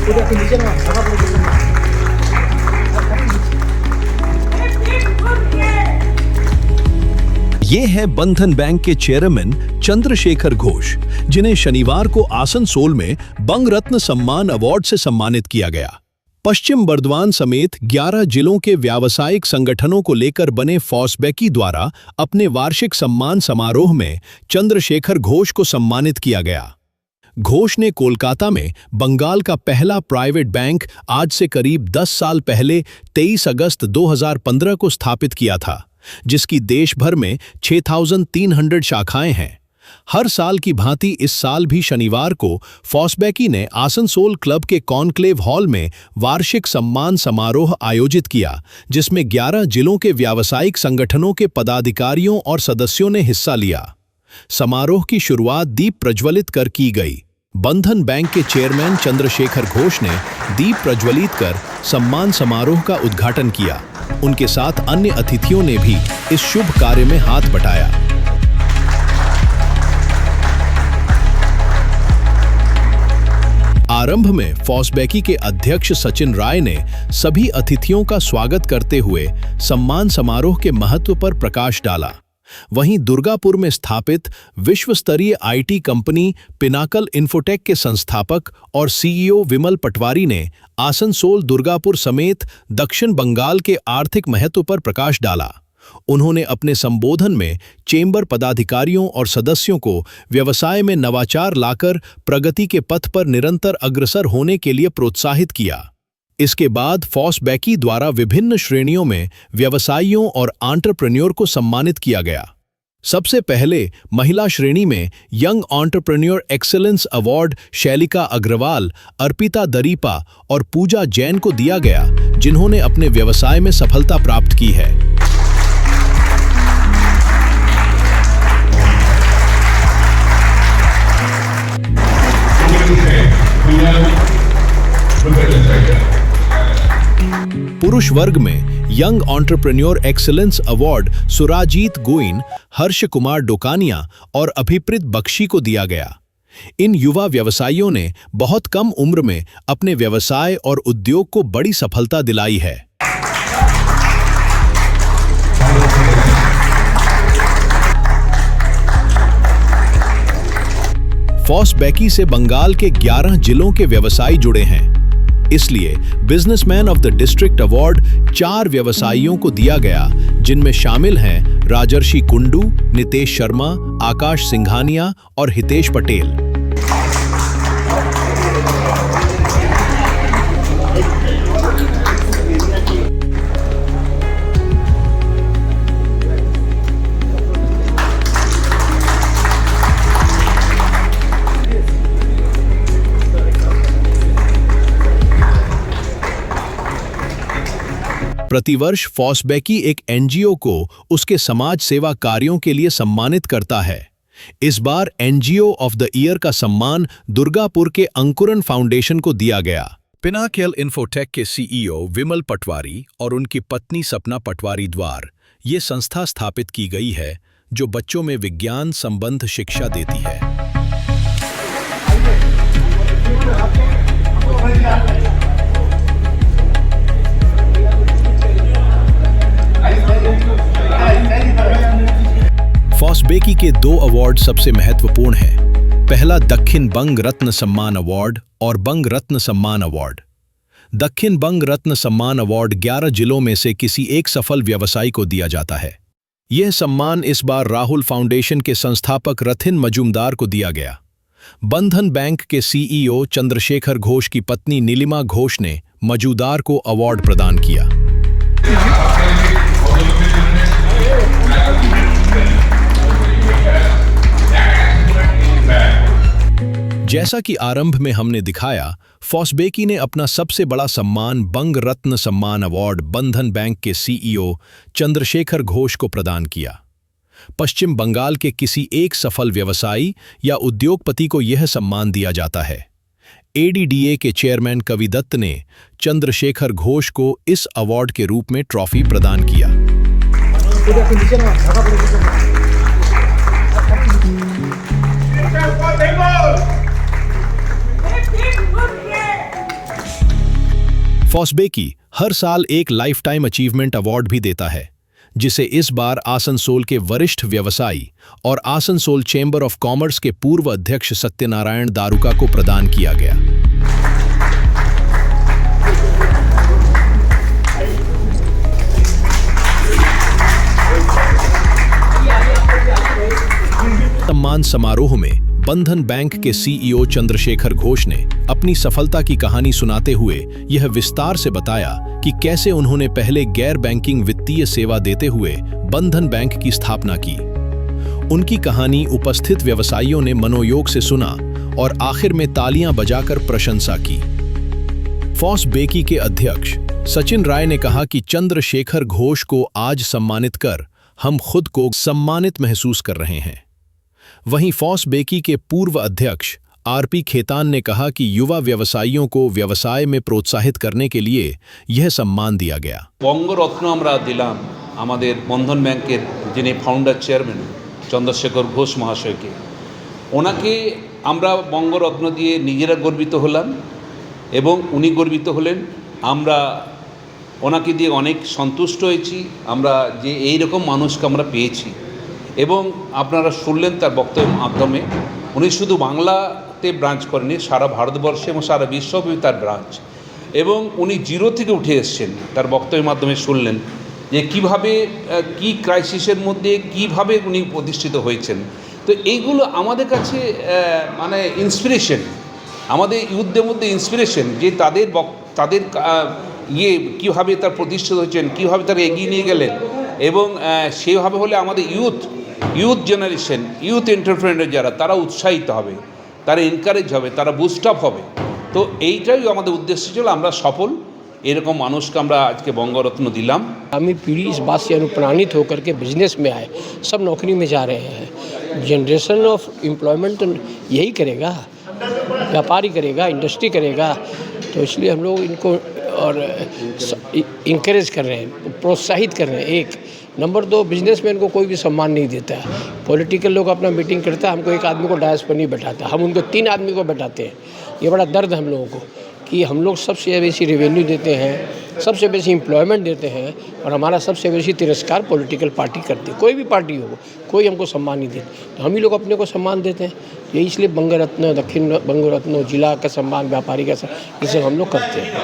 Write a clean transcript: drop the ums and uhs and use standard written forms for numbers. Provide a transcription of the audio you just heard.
udah tinggi na, saka po na. ये हैं बंधन बैंक के चेयरमैन चंद्रशेखर घोष, जिन्हें शनिवार को आसनसोल में बंग रत्न सम्मान अवार्ड से सम्मानित किया गया। पश्चिम बर्दवान समेत 11 जिलों के व्यावसायिक संगठनों को लेकर बने फॉस्बेकी द्वारा अपने वार्षिक सम्मान समारोह में चंद्रशेखर घोष को सम्मानित किया गया। घोष ने कोलकाता में बंगाल का पहला प्राइवेट बैंक आज से करीब 10 साल पहले 23 अगस्त 2015 को स्थापित किया था, जिसकी देश भर में 6,300 शाखाएं हैं। हर साल की भांति इस साल भी शनिवार को फॉस्बेकी ने आसनसोल क्लब के कॉन्क्लेव हॉल में वार्षिक सम्मान समारोह आयोजित किया, जिसमें 11 जिलों के व्यावसायिक संगठनों के पदाधिकारियों और सदस्यों ने हिस्सा लिया। समारोह की शुरुआत दीप प्रज्वलित कर की गई। बंधन बैंक के चेयरमैन चंद्रशेखर घोष ने दीप प्रज्वलित कर सम्मान समारोह का उद्घाटन किया। उनके साथ अन्य अतिथियों ने भी इस शुभ कार्य में हाथ बटाया। आरंभ में फॉस्बेकी के अध्यक्ष सचिन राय ने सभी अतिथियों का स्वागत करते हुए सम्मान समारोह के महत्व पर प्रकाश डाला। वहीं दुर्गापुर में स्थापित विश्व स्तरीय आईटी कंपनी पिनाकल इन्फोटेक के संस्थापक और सीईओ विमल पटवारी ने आसनसोल, दुर्गापुर समेत दक्षिण बंगाल के आर्थिक महत्व पर प्रकाश डाला। उन्होंने अपने संबोधन में चेंबर पदाधिकारियों और सदस्यों को व्यवसाय में नवाचार लाकर प्रगति के पथ पर निरंतर अग्रसर होने के लिए प्रोत्साहित किया। इसके बाद फॉस्बेकी द्वारा विभिन्न श्रेणियों में व्यवसायियों और एंटरप्रेन्योर को सम्मानित किया गया। सबसे पहले महिला श्रेणी में young entrepreneur excellence award Shailika Agarwal, Arpita Daripa और पूजा जैन को दिया गया, जिन्होंने अपने व्यवसाय में सफलता प्राप्त की है। पुरुष वर्ग में young entrepreneur excellence award Surajit Goin, Harsh Kumar Dokania और अभिप्रीत बख्शी को दिया गया। इन युवा व्यवसायियों ने बहुत कम उम्र में अपने व्यवसाय और उद्योग को बड़ी सफलता दिलाई है। फॉस्बेकी से बंगाल के 11 जिलों के व्यवसायी जुड़े हैं, इसलिए businessman of the district award 4 व्यवसायियों को दिया गया, जिनमें शामिल हैं राजर्षि कुंडू, नितेश शर्मा, आकाश सिंघानिया और हितेश पटेल। प्रतिवर्ष फॉस्बेकी एक एनजीओ को उसके समाज सेवा कार्यों के लिए सम्मानित करता है। इस बार एनजीओ ऑफ द ईयर का सम्मान दुर्गापुर के अंकुरन फाउंडेशन को दिया गया। पिनाकल इन्फोटेक के सीईओ विमल पटवारी और उनकी पत्नी सपना पटवारी द्वारा ये संस्था स्थापित की गई है, जो बच्चों में विज्ञान संबंध शिक्षा देती है। फॉस्बेकी के 2 अवार्ड सबसे महत्वपूर्ण हैं। पहला दक्षिण बंग रत्न सम्मान अवार्ड और बंग रत्न सम्मान अवार्ड। दक्षिण बंग रत्न सम्मान अवार्ड 11 जिलों में से किसी एक सफल व्यवसायी को दिया जाता है। यह सम्मान इस बार राहुल फाउंडेशन के संस्थापक रथिन मजूमदार को दिया गया। बंधन बैंक के सीईओ चंद्रशेखर घोष की पत्नी नीलिमा घोष ने मजूमदार को अवार्ड प्रदान किया। जैसा कि आरंभ में हमने दिखाया, फॉस्बेकी ने अपना सबसे बड़ा सम्मान बंग रत्न सम्मान अवार्ड बंधन बैंक के सीईओ चंद्रशेखर घोष को प्रदान किया। पश्चिम बंगाल के किसी एक सफल व्यवसायी या उद्योगपति को यह सम्मान दिया जाता है। एडीडीए के चेयरमैन कवि दत्त ने चंद्रशेखर घोष को इस अवार्ड के रूप में ट्रॉफी प्रदान किया। फॉस्बेकी हर साल एक लाइफ टाइम अचीवमेंट अवार्ड भी देता है, जिसे इस बार आसनसोल के वरिष्ठ व्यवसायी और आसनसोल चेंबर ऑफ कॉमर्स के पूर्व अध्यक्ष सत्यनारायण दारुका को प्रदान किया गया। सम्मान समारोह में बंधन बैंक के सीईओ चंद्रशेखर घोष ने अपनी सफलता की कहानी सुनाते हुए यह विस्तार से बताया कि कैसे उन्होंने पहले गैर बैंकिंग वित्तीय सेवा देते हुए बंधन बैंक की स्थापना की। उनकी कहानी उपस्थित व्यवसायियों ने मनोयोग से सुना और आखिर में तालियां बजाकर प्रशंसा की। फॉस्बेकी के अध्यक्ष सचिन राय ने कहा कि चंद्रशेखर घोष को आज सम्मानित कर हम खुद को सम्मानित महसूस कर रहे हैं। वहीं फॉस्बेकी के पूर्व अध्यक्ष आरपी खेतान ने कहा कि युवा व्यवसायियों को व्यवसाय में प्रोत्साहित करने के लिए यह सम्मान दिया गया। बंगरत्न আমরা দিলাম আমাদের বন্ধন ব্যাংকের যিনি ফাউন্ডার চেয়ারম্যান চন্দ্রশেখর ঘোষ মহাশয়কে। ওনাকে আমরা বঙ্গরত্ন দিয়ে নিজেরা গর্বিত হলাম এবং উনি গর্বিত হলেন। আমরা ওনাকে দিয়ে অনেক সন্তুষ্ট হয়েছি আমরা যে এই রকম মানুষকে আমরা পেয়েছি। এবং আপনারা শুনলেন তার বক্তব্যের মাধ্যমে উনি শুধু বাংলাতে ব্রাঞ্চ করেননি, সারা ভারতবর্ষে এবং সারা বিশ্বব্যাপী তার ব্রাঞ্চ, এবং উনি জিরো থেকে উঠে এসেছেন। তার বক্তব্যের মাধ্যমে শুনলেন যে কীভাবে কী ক্রাইসিসের মধ্যে কীভাবে উনি প্রতিষ্ঠিত হয়েছেন। তো এইগুলো আমাদের কাছে মানে ইন্সপিরেশন, আমাদের ইউথদের মধ্যে ইন্সপিরেশন যে তাদের কীভাবে তার প্রতিষ্ঠিত হয়েছেন, কীভাবে তারা এগিয়ে নিয়ে গেলেন, এবং সেইভাবে হলে আমাদের ইউথ জেনারেশন, ইউথ এন্টারপ্রেনার যারা, তারা উৎসাহিত হবে, তারা এনকারেজ হবে, তারা বুস্ট আপ হবে। তো এইটাই আমাদের উদ্দেশ্য ছিল, আমরা সফল এরকম মানুষকে আমরা আজকে বঙ্গরত্ন দিলাম। आगामी पीढ़ी इस बात से अनुप्राणित होकर के बिजनेस में आए, सब नौकरी में जा रहे हैं। जनरेशन ऑफ एम्प्लॉयमेंट तो यही करेगा, व्यापारी करेगा, इंडस्ट्री करेगा। तो इसलिए हम लोग इनको और इंकरेज कर रहे हैं, प्रोत्साहित कर रहे हैं। एक नंबर 2, बिजनेसमैन को कोई भी सम्मान नहीं देता है। पॉलिटिकल लोग अपना मीटिंग करता है, हमको एक आदमी को डायस पर नहीं बैठाता, हम उनको 3 आदमी को बैठाते हैं। ये बड़ा दर्द है हम लोगों को कि हम लोग सबसे बेसी रेवेन्यू देते हैं, सबसे बेसी एम्प्लॉयमेंट देते हैं, और हमारा सबसे बेसी तिरस्कार पॉलिटिकल पार्टी करती है। कोई भी पार्टी हो, कोई हमको सम्मान नहीं देती, तो हम ही लोग अपने को सम्मान देते हैं। यही इसलिए बंगरत्न, दक्षिण बंगरत्न, जिला का सम्मान, व्यापारी का सम्मान, ये सब हम लोग करते हैं।